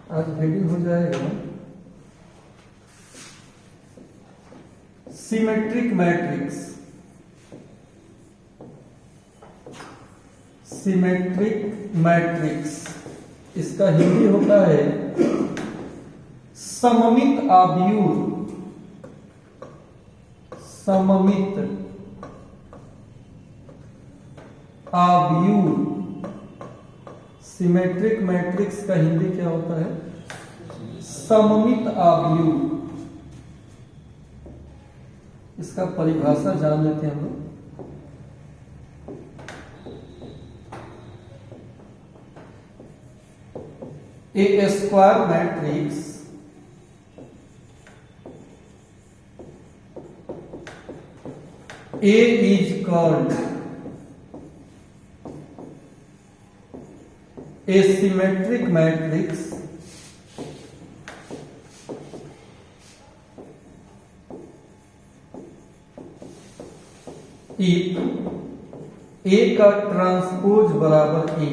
आज हेडिंग हो जाएगा सिमेट्रिक मैट्रिक्स। सिमेट्रिक मैट्रिक्स इसका हिंदी होता है सममित आव्यूह। सममित आव्यूह। सिमेट्रिक मैट्रिक्स का हिंदी क्या होता है? सममित आव्यूह। इसका परिभाषा जान लेते हैं हम लोग। A square matrix A is called a symmetric matrix if A का ट्रांसपोज बराबर A।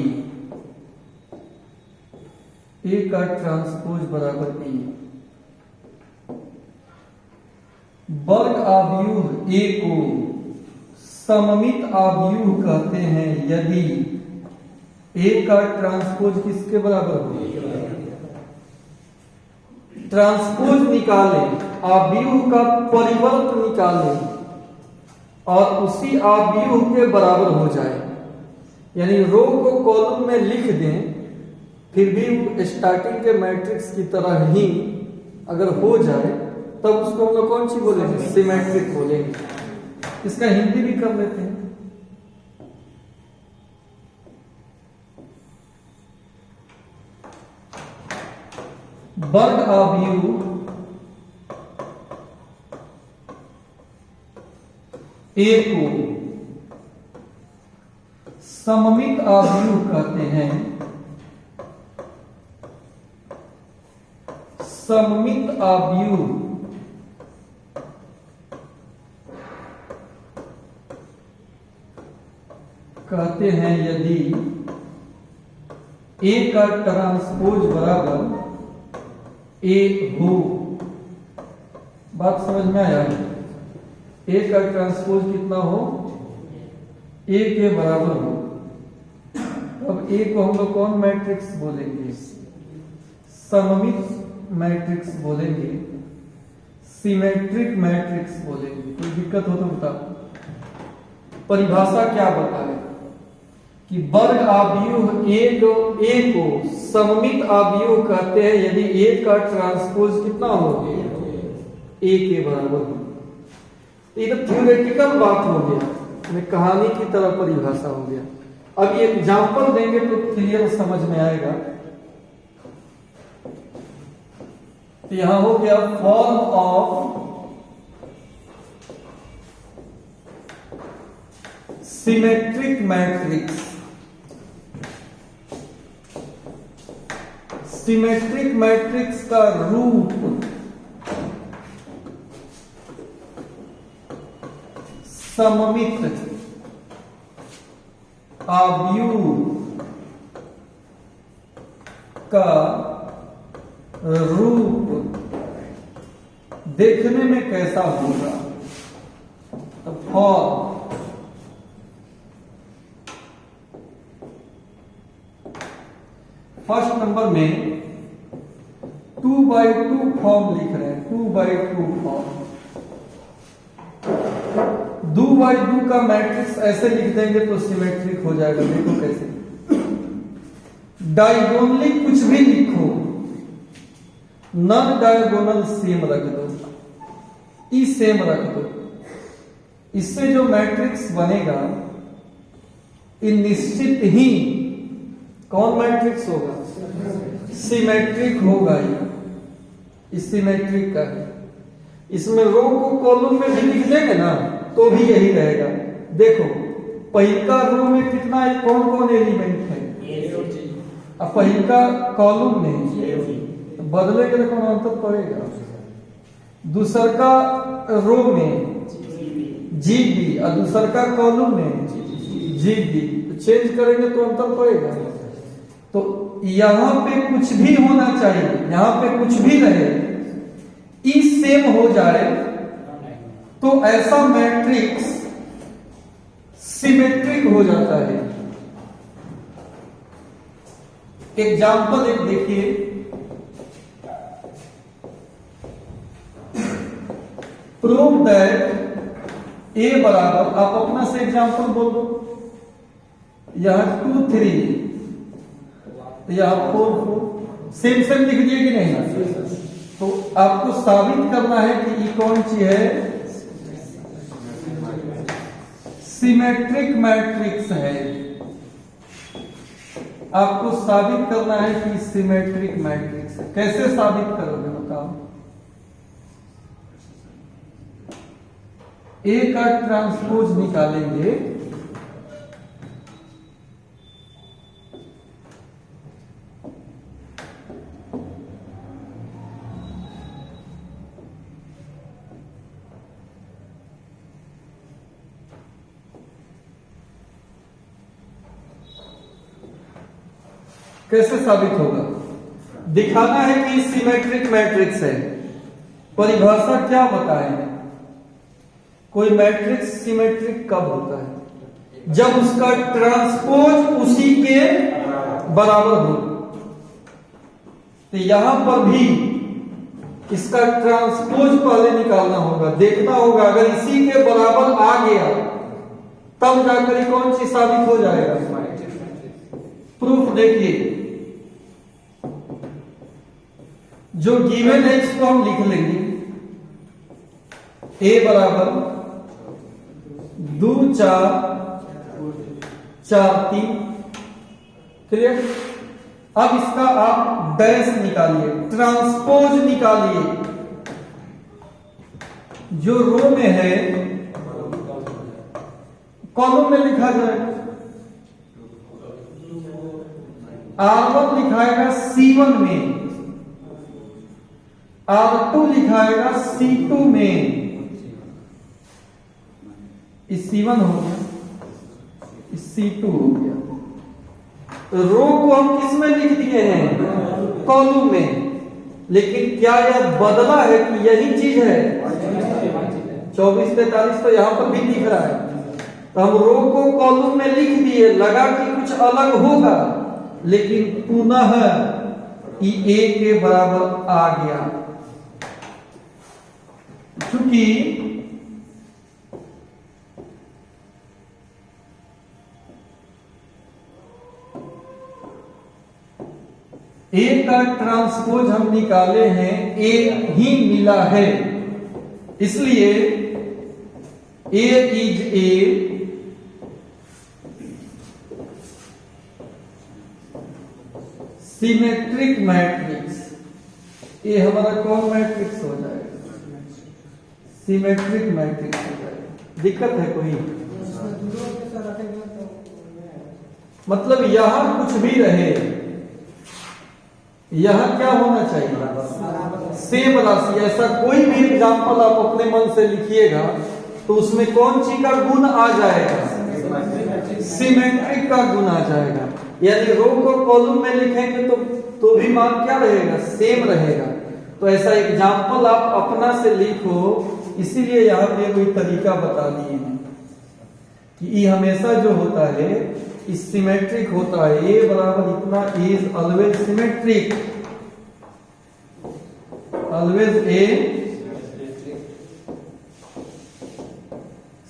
A का ट्रांसपोज बराबर A। वर्ग आव्यूह A को सममित आव्यूह कहते हैं यदि A का ट्रांसपोज किसके बराबर हो? ट्रांसपोज निकालें, आव्यूह का परिवर्त निकालें और उसी आव्यूह के बराबर हो जाए। यानी रो को कॉलम में लिख दें फिर भी स्टार्टिंग के मैट्रिक्स की तरह ही अगर हो जाए तब उसको हम लोग कौन सी बोलेंगे? सिमेट्रिक बोलेंगे। इसका हिंदी भी कर लेते हैं। वर्ग आव्यूह A को सममित आव्यूह कहते हैं। सममित आव्यूह कहते हैं यदि A का ट्रांसपोज बराबर A हो। बात समझ में आया? A का ट्रांसपोज कितना हो? A के बराबर हो। अब A को हम लोग कौन मैट्रिक्स बोलेंगे? सममित मैट्रिक्स बोलेंगे, सिमेट्रिक मैट्रिक्स बोलेंगे। कोई दिक्कत हो तो बताओ। परिभाषा क्या बताए कि वर्ग आव्यूह A को सममित आव्यूह कहते हैं यदि A का ट्रांसपोज कितना हो? A के बराबर हो। ये तो थ्योरेटिकल बात हो गया, कहानी की तरह परिभाषा हो गया। अब ये एग्जाम्पल देंगे तो क्लियर समझ में आएगा। तो यहां हो गया form of symmetric matrix. Symmetric matrix का रूप सममित आव्यूह का रूप देखने में कैसा होगा? तो फॉर्म फर्स्ट नंबर में 2x2 फॉर्म लिख रहे हैं। 2x2 form. 2x2 का मैट्रिक्स ऐसे लिख देंगे तो सिमेट्रिक हो जाएगा। देखो कैसे। डायगोनली कुछ भी लिखो, नॉन डायगोनल सेम रख दो, ई सेम रख दो। इससे जो मैट्रिक्स बनेगा ये निश्चित ही कौन मैट्रिक्स होगा? सिमेट्रिक होगा। ये सिमेट्रिक का है। इसमें रो को कॉलम में भी लिख देंगे ना तो भी यही रहेगा। देखो पहिलका रो में कितना कौन कौन एलिमेंट है? अब पहिलका कॉलम में बदलेगा तो कौन अंतर पड़ेगा? दूसर का रो में जीबी और दूसर का कॉलम में जीबी, तो चेंज करेंगे तो अंतर पड़ेगा। तो यहां पे कुछ भी होना चाहिए, यहां पे कुछ भी रहे, ई सेम हो जाए तो ऐसा मैट्रिक्स सिमेट्रिक हो जाता है। एग्जाम्पल एक देखिए, प्रूव दैट ए बराबर, आप अपना से एग्जाम्पल बोल दो, यहां 2 3 यहां 4 4 सेम सेम लिख दिए कि नहीं? तो आपको साबित करना है कि ये कौन सी है, सिमेट्रिक मैट्रिक्स है। आपको साबित करना है कि सिमेट्रिक मैट्रिक्स है। कैसे साबित करोगे बताओ? ए का ट्रांसपोज निकालेंगे, कैसे साबित होगा? दिखाना है कि सिमेट्रिक मैट्रिक्स है। परिभाषा क्या बताएं? कोई मैट्रिक्स सिमेट्रिक कब होता है? जब उसका ट्रांसपोज उसी के बराबर हो। तो यहां पर भी इसका ट्रांसपोज पहले निकालना होगा, देखना होगा, अगर इसी के बराबर आ गया तब जाकर कौन सी साबित हो जाएगा। प्रूफ देखिए, जो गिवन है इसको हम लिख लेंगे, ए बराबर 2 4 4 3, क्लियर। अब इसका आप डैश निकालिए, ट्रांसपोज निकालिए, जो रो में है कॉलम में लिखा जाए। R1 लिखाएगा C1 में, R2 लिखाएगा C2 में। इस C1 हो गया, इस C2 हो गया। रो को हम किस में लिख दिए हैं? कॉलम में। लेकिन क्या यह बदला है कि यही चीज है? 24 43 तो यहां पर भी दिख रहा है। तो हम रो को कॉलम में लिख दिए, लगा कि कुछ अलग होगा, लेकिन पुनः ए के बराबर आ गया। चूंकि ए का ट्रांसपोज हम निकाले हैं, ए ही मिला है, इसलिए ए इज ए सिमेट्रिक मैट्रिक्स। ये हमारा कौन मैट्रिक्स हो जाएगा? सिमेट्रिक मैट्रिक्स हो जाएगा। दिक्कत है कोई? मतलब यहां कुछ भी रहे, यहां क्या होना चाहिए? सेम राशि। ऐसा कोई भी एग्जाम्पल आप अपने मन से लिखिएगा तो उसमें कौन सी का गुण आ जाएगा? सिमेट्रिक का गुण आ जाएगा। यानी रो को कॉलम में लिखेंगे तो भी मान क्या रहेगा? सेम रहेगा। तो ऐसा एग्जाम्पल आप अपना से लिखो, इसीलिए यहां पे कोई तरीका बता दिए हैं कि ये हमेशा जो होता है इस सिमेट्रिक होता है। ए बराबर इतना is always symmetric, always a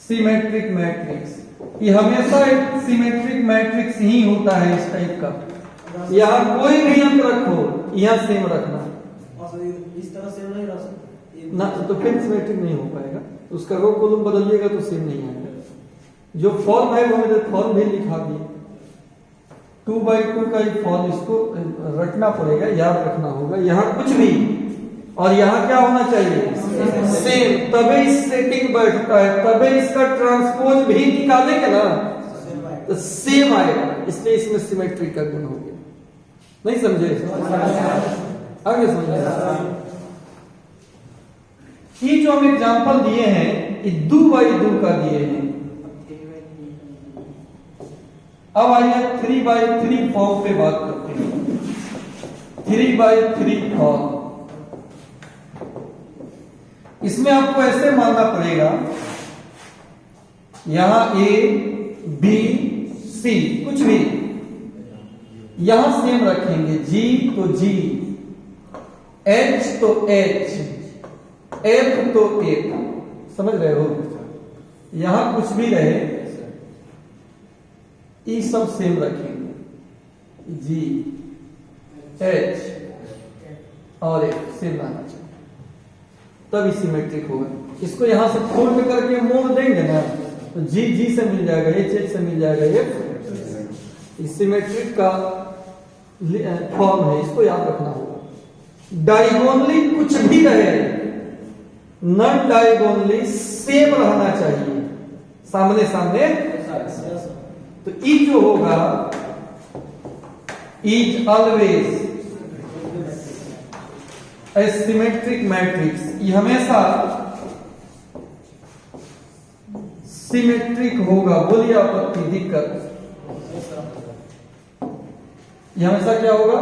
symmetric matrix. ये हमेशा एक सिमेट्रिक मैट्रिक्स ही होता है इस टाइप का। यहां कोई भी अंक रखो, यहां सेम रखना, इस तरह सेम नहीं रह सकता ना, तो फिर सिमेट्रिक नहीं हो पाएगा। उसका रो कॉलम बदलिएगा तो सेम नहीं आएगा। जो फॉर्म है वो मैंने फॉर्म भी लिखा दिया, 2/2 का ही फॉर्म, इसको रखना पड़ेगा, याद रखना होगा। यहां कुछ भी और यहां क्या होना चाहिए? सेम। तबे इस सेटिंग बैठता है, तबे इसका ट्रांसपोज भी निकालेंगे ना तो सेम आएगा। इसलिए इसमें सिमेट्री का गुण हो गया। नहीं समझे? आगे समझे? ये जो हम एग्जांपल दिए हैं ये 2/2 का दिए हैं। अब आइए 3/3 फॉर्म पे बात करते हैं। 3/3 फॉर्म। इसमें आपको ऐसे मानना पड़ेगा, यहां A B C कुछ भी यहां सेम रखेंगे, G तो G, H तो H, F तो F, समझ रहे हो? यहां कुछ भी रहे ये सब सेम रखेंगे, G H और F सेम रहना चाहिए, तब सिमेट्रिक होगा। इसको यहां से फोल्ड करके मोड़ देंगे ना तो G G से मिल जाएगा, H H से मिल जाएगा, F सिमेट्रिक का फॉर्म है, इसको याद रखना होगा। डायगोनली कुछ भी रहे, नॉन डायगोनली सेम रहना चाहिए, सामने सामने। तो ई जो होगा is always a symmetric matrix, ये हमेशा सिमेट्रिक होगा। बोलिए आपत्ति, दिक्कत? ये हमेशा क्या होगा?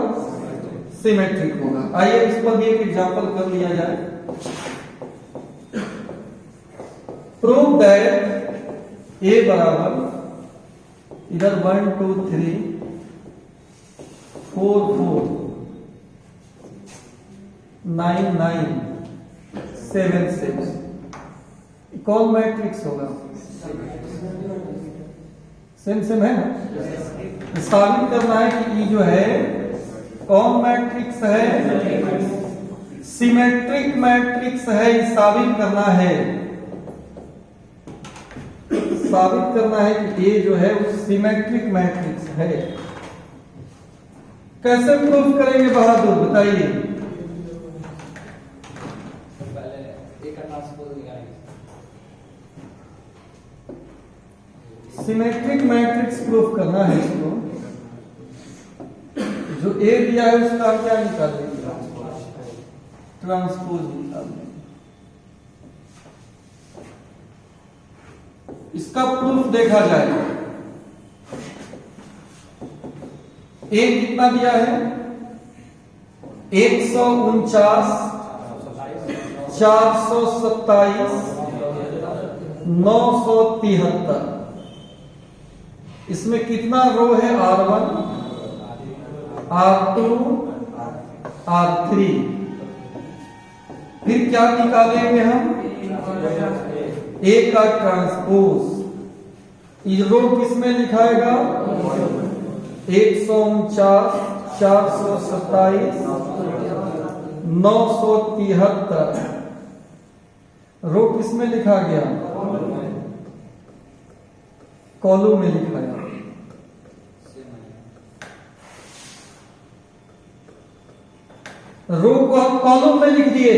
सिमेट्रिक होगा। आइए इस पर भी एक एग्जांपल कर लिया जाए। प्रूव दैट ए बराबर इधर 1 2 3 4 4 9 9 7 6 कौन मैट्रिक्स होगा? सेम सेम है ना? साबित करना है कि ये जो है कौन मैट्रिक्स है? सिमेट्रिक मैट्रिक्स है, ये साबित करना है। साबित करना है कि ये जो है वो सिमेट्रिक मैट्रिक्स है। कैसे प्रूफ करेंगे बहादुर, बताइए? सिमेट्रिक मैट्रिक्स प्रूफ करना है इसको। जो ए दिया है उसका क्या निकालेंगे? ट्रांसपोज निकालेंगे। इसका प्रूफ देखा जाए। ए कितना दिया है? 149 427 973। इसमें कितना रो है? R1 R2 R3। फिर क्या निकालेंगे हम? ए का ट्रांसपोज। ये रो किसमें लिखाएगा? 149 427 973। रो किसमें लिखा गया? कॉलम में लिखा गया। रो को हम कॉलम में लिख दिए।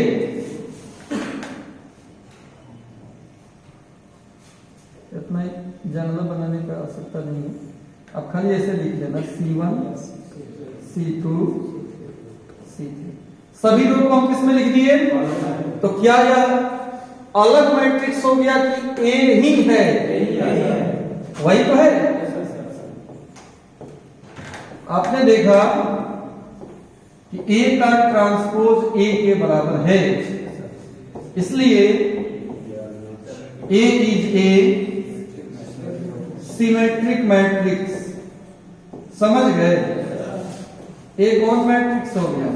इतना जानना बनाने की आवश्यकता नहीं है, अब खाली ऐसे लिख लेना C1 C2 C3। सभी रो को हम किस में लिख दिए? तो क्या यह अलग मैट्रिक्स हो गया कि ए ही है? वही तो है। आपने देखा कि ए का ट्रांसपोज ए के बराबर है, इसलिए ए इज ए सिमेट्रिक मैट्रिक्स। समझ गए? ए कौन मैट्रिक्स हो गया?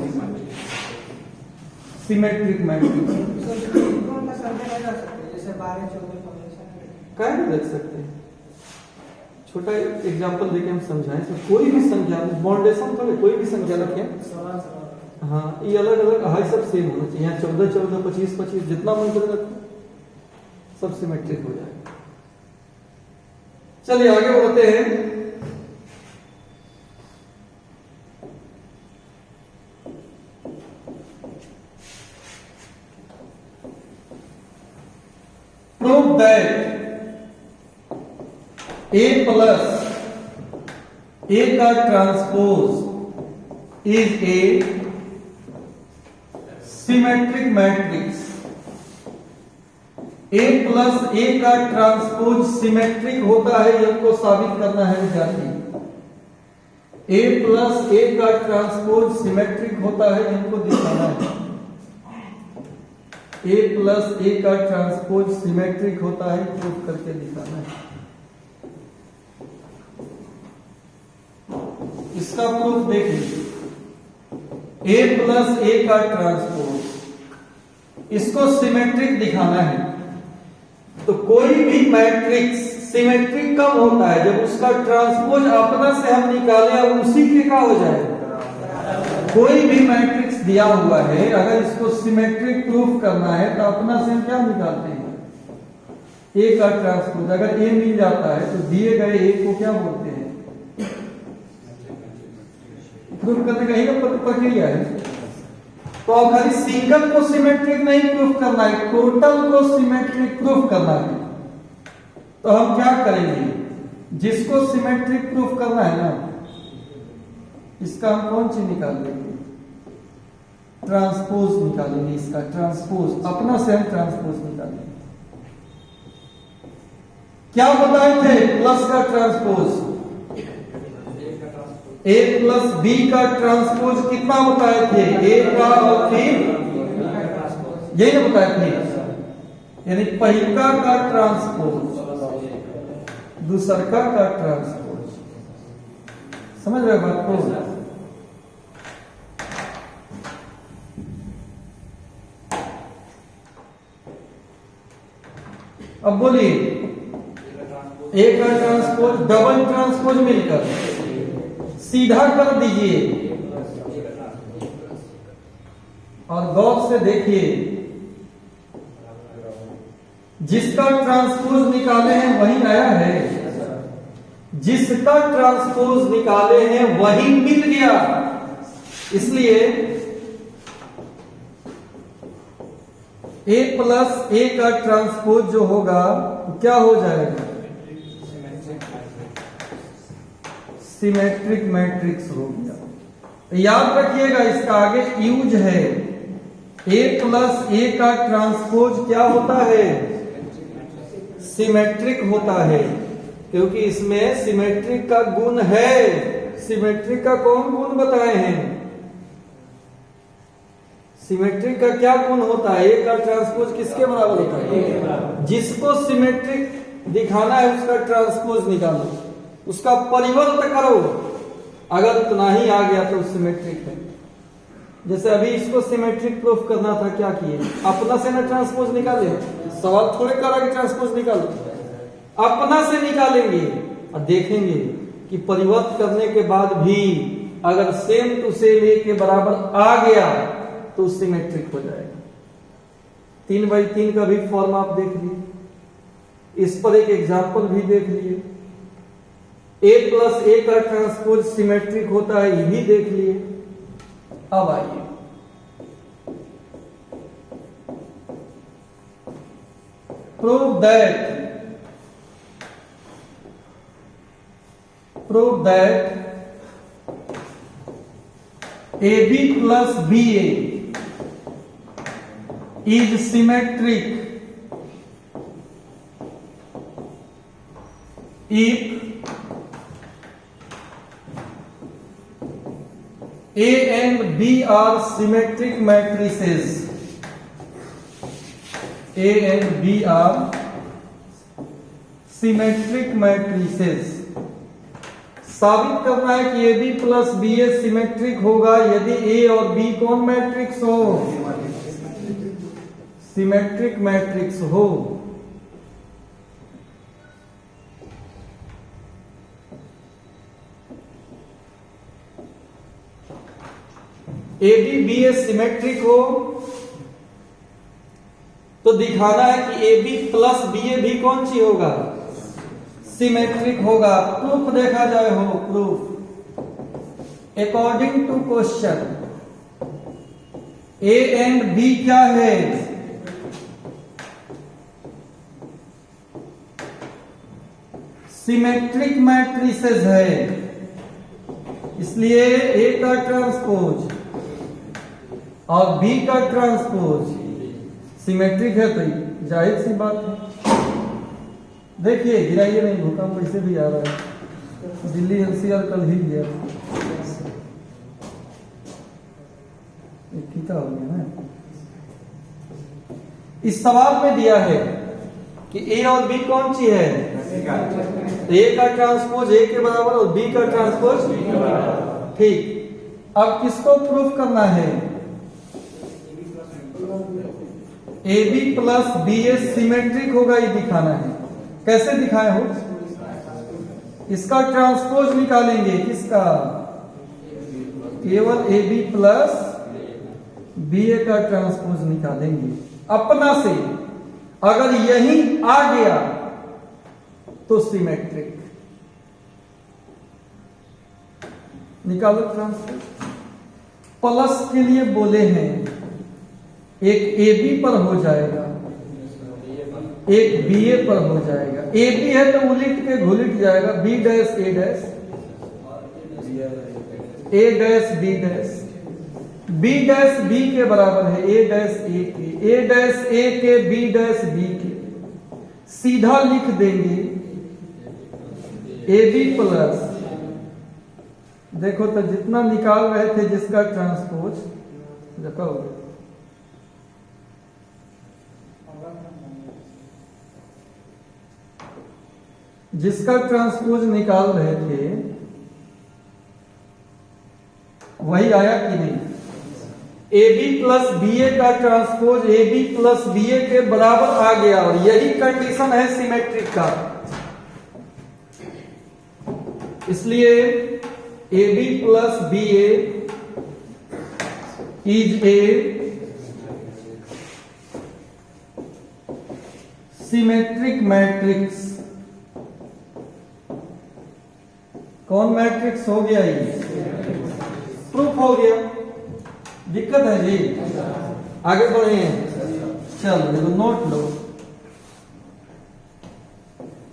Symmetric matrix. क्या देख सकते हैं? छोटा एग्जांपल देके हम समझाएं। तो कोई भी संख्या, बाउंडेशन थोड़े, कोई भी संख्या रखें। हाँ, ये अलग अलग हाई सब सेम होना चाहिए। यहाँ 14 14 25 25 जितना मन करे रखो, सब सिमेट्रिक हो जाएगा। चलिए आगे बढ़ते हैं। Prove that A plus A का transpose is A symmetric matrix. A plus A का ट्रांसपोज सिमेट्रिक होता है, ये हमको साबित करना है विद्यार्थी। ए प्लस ए का ट्रांसपोज सिमेट्रिक होता है, इनको दिखाना है। ए प्लस ए का ट्रांसपोज सिमेट्रिक होता है, प्रूफ करके दिखाना है। इसका प्रूफ देख लीजिए। ए प्लस ए का ट्रांसपोज, इसको सिमेट्रिक दिखाना है। तो कोई भी मैट्रिक्स सिमेट्रिक कब होता है? जब उसका ट्रांसपोज अपना से हम निकालें और उसी के का हो जाए। कोई भी मैट्रिक्स दिया हुआ है, अगर इसको सिमेट्रिक प्रूफ करना है तो अपना से हम क्या निकालते हैं? ए का ट्रांसपोज। अगर ए मिल जाता है तो दिए गए ए को क्या बोलते हैं? प्रूफ करने का ही ना प्रक्रिया है। तो अब खाली सिंगल को सिमेट्रिक नहीं प्रूफ करना है, टोटल को सिमेट्रिक प्रूफ करना है। तो हम क्या करेंगे? जिसको सिमेट्रिक प्रूफ करना है ना, इसका हम कौन सी निकाल लेंगे? ट्रांसपोज निकालेंगे। इसका ट्रांसपोज अपना से हम ट्रांसपोज निकालेंगे। क्या बताए थे? प्लस का ट्रांसपोज ए प्लस बी का ट्रांसपोज कितना बताए थे? ए का और फिर यही ना बताए थे, यानी पहिलका का ट्रांसपोज दूसरका का ट्रांसपोज। समझ रहे बात को? अब बोलिए, ए का ट्रांसपोज डबल ट्रांसपोज मिलकर सीधा कर दीजिए और गौर से देखिए, जिसका ट्रांसपोज निकाले हैं वही आया है, जिसका ट्रांसपोज निकाले हैं वही मिल गया। इसलिए ए प्लस ए का ट्रांसपोज जो होगा तो क्या हो जाएगा? सिमेट्रिक मैट्रिक्स हो गया। याद रखिएगा, इसका आगे यूज है। ए प्लस ए का ट्रांसपोज क्या होता है? सिमेट्रिक होता है, क्योंकि इसमें सिमेट्रिक का गुण है। सिमेट्रिक का कौन गुण बताए हैं? सिमेट्रिक का क्या गुण होता है? ए का ट्रांसपोज किसके बराबर होता है? जिसको सिमेट्रिक दिखाना है उसका ट्रांसपोज निकालो, उसका परिवर्त करो। अगर उतना ही आ गया तो सिमेट्रिक है। जैसे अभी इसको सिमेट्रिक प्रूफ करना था, क्या किए? अपना से ना ट्रांसपोज निकाले। सवाल थोड़े करा कि ट्रांसपोज निकालो, अपना से निकालेंगे और देखेंगे कि परिवर्त करने के बाद भी अगर सेम टू सेम ए के बराबर आ गया तो सिमेट्रिक हो जाएगा। 3/3 का भी फॉर्म आप देख लिए, इस पर एक एग्जाम्पल भी देख लिए। ए प्लस ए का ट्रांसपोज सिमेट्रिक होता है, ये भी देख लिए। अब आइए, prove that AB plus BA is symmetric if A and B are symmetric matrices. A and B are symmetric matrices. साबित करना है कि AB प्लस BA सिमेट्रिक होगा यदि A और B कौन मैट्रिक्स हो? सिमेट्रिक मैट्रिक्स हो। AB BA सिमेट्रिक हो तो दिखाना है कि AB प्लस BA भी कौन सी होगा? सिमेट्रिक होगा। प्रूफ देखा जाए हो, proof according to question A and B क्या है? सिमेट्रिक मैट्रिसेस है, इसलिए A का ट्रांसपोज और B का ट्रांसपोज सिमेट्रिक है, तो जाहिर सी बात है। देखिए गिराइए नहीं, भूकंप ऐसे भी आ रहा है। दिल्ली एनसीआर कल ही गया, एक हो गया ना। इस सवाल में दिया है कि ए और बी कौन सी है, ए का ट्रांसपोज ए के बराबर और बी का ट्रांसपोज, ठीक। अब किसको प्रूफ करना है, A B plus B A symmetric होगा, ये दिखाना है। कैसे दिखाए हो, इसका ट्रांसपोज निकालेंगे, किसका, केवल ए बी प्लस बी ए का ट्रांसपोज निकालेंगे अपना से। अगर यही आ गया तो सिमेट्रिक, निकालो ट्रांसपोज। प्लस के लिए बोले हैं, एक ए बी पर हो जाएगा, एक बी ए पर हो जाएगा। ए बी है तो उलिट के घुलिट जाएगा, B dash A dash, A dash B dash, B dash B के बराबर है ए डैश ए के, ए डैश ए के बी डैश बी के। सीधा लिख देंगे ए बी प्लस, देखो तो जितना निकाल रहे थे जिसका ट्रांसपोज, देखो जिसका ट्रांसपोज निकाल रहे थे वही आया कि नहीं। A B plus B A का transpose A B plus B A के बराबर आ गया, और यही कंडीशन है सिमेट्रिक का। इसलिए A B plus B A is A symmetric matrix. कौन मैट्रिक्स हो गया, ये प्रूफ हो गया। दिक्कत है जी, आगे बढ़े हैं। चलो देखो, नोट लो,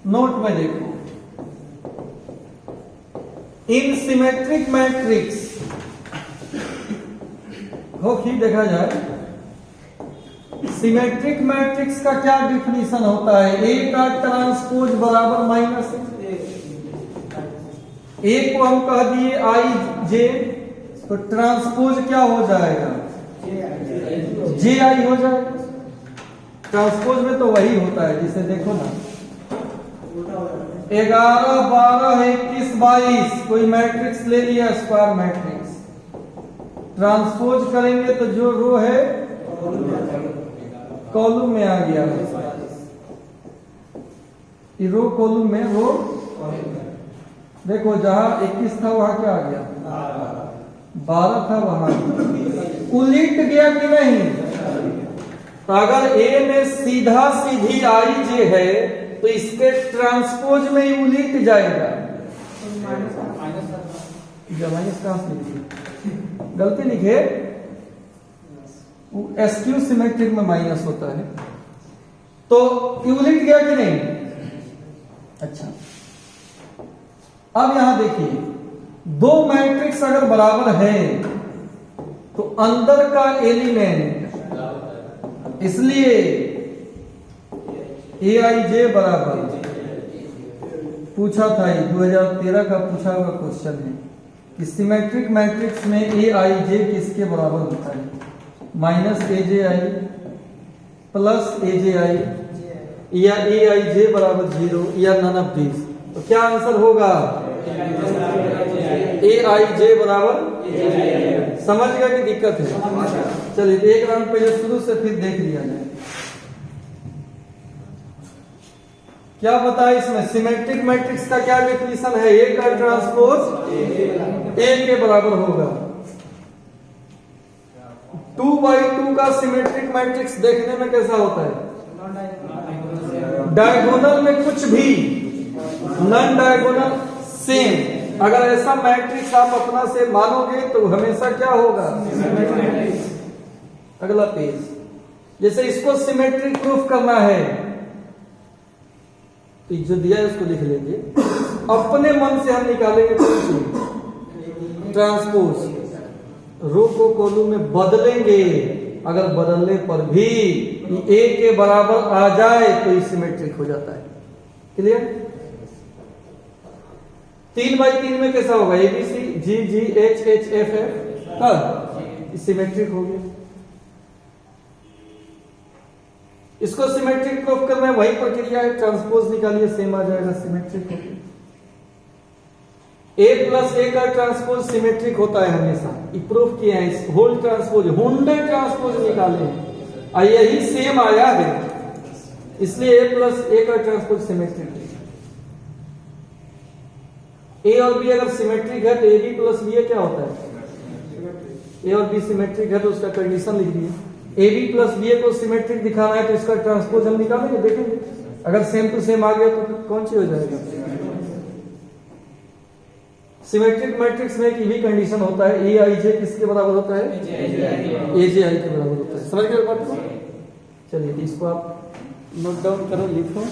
नोट में देखो, इन सिमेट्रिक मैट्रिक्स हो कि देखा जाए, सिमेट्रिक मैट्रिक्स का क्या डिफिनीशन होता है, ए का ट्रांसपोज बराबर माइनस ए को हम कह दिए आई जे, तो ट्रांसपोज क्या हो जाएगा, जे आई हो जाएगा। ट्रांसपोज में तो वही होता है, जिसे देखो ना 11 12 21 22 कोई मैट्रिक्स ले लिया, स्क्वायर मैट्रिक्स, ट्रांसपोज करेंगे तो जो रो है कॉलम में आ गया, रो कॉलम में रो, देखो जहां 21 था वहां क्या आ गया, 12 था वहां उलट गया कि नहीं। तो अगर ए में सीधा सीधी आई जे है तो इसके ट्रांसपोज में ही उलट जाएगा। माइनस कहां से लिखे, गलती लिखे, एसक्यू सिमेट्रिक में माइनस होता है, तो उलट गया कि नहीं। अच्छा, अब यहां देखिए, दो मैट्रिक्स अगर बराबर है तो अंदर का एलिमेंट, इसलिए ए आई जे बराबर, पूछा था ये 2013 का पूछा हुआ क्वेश्चन है कि सिमेट्रिक मैट्रिक्स में ए आई जे किसके बराबर होता है, माइनस ए जे आई प्लस ए जे आई, या ए आई जे बराबर 0, या नन ऑफ दिस। तो क्या आंसर होगा, ए आई जे बराबर। समझ गया कि दिक्कत है। चलिए एक राउंड पहले शुरू से फिर देख लिया जाए, क्या बताया इसमें, सिमेट्रिक मैट्रिक्स का क्या डेफिनेशन है, ए का ट्रांसपोज ए के बराबर होगा। 2/2 का सिमेट्रिक मैट्रिक्स देखने में कैसा होता है, डायगोनल में कुछ भी, नॉन डायगोनल सेम। अगर ऐसा मैट्रिक्स आप अपना से मानोगे तो हमेशा क्या होगा, अगला पेज। जैसे इसको सिमेट्रिक प्रूफ करना है तो जो दिया है उसको लिख लेंगे, अपने मन से हम निकालेंगे ट्रांसपोज, रो को कॉलम में बदलेंगे, अगर बदलने पर भी ए के बराबर आ जाए तो ये सिमेट्रिक हो जाता है। क्लियर। 3/3 में कैसा होगा? ABC G H H F F हाँ सिमेट्रिक हो गया। इसको सिमेट्रिक प्रूफ करना है, वही प्रक्रिया है, ट्रांसपोज निकालिए सेम आ जाएगा, सिमेट्रिक हो गया। A+A का ट्रांसपोज सिमेट्रिक होता है हमेशा, ये प्रूफ किया है। होल ट्रांसपोज हुंडे ट्रांसपोज निकाले और यही सेम आया है, इसलिए A+A का ट्रांसपोज सिमेट्रिक है। A और B अगर सिमेट्रिक है तो AB+BA क्या होता है? A और B सिमेट्रिक है तो उसका कंडीशन लिख दिए। AB+BA को सिमेट्रिक दिखाना है तो इसका ट्रांसपोज हम निकालेंगे, देखेंगे अगर सेम टू सेम आ गया तो कौन सी हो जाएगा? सिमेट्रिक मैट्रिक्स में एक भी कंडीशन होता है, AIJ किसके बराबर होता है? AJI के बराबर होता है। समझ गए बात को? चलिए इसको आप नोट डाउन करो, लिखो।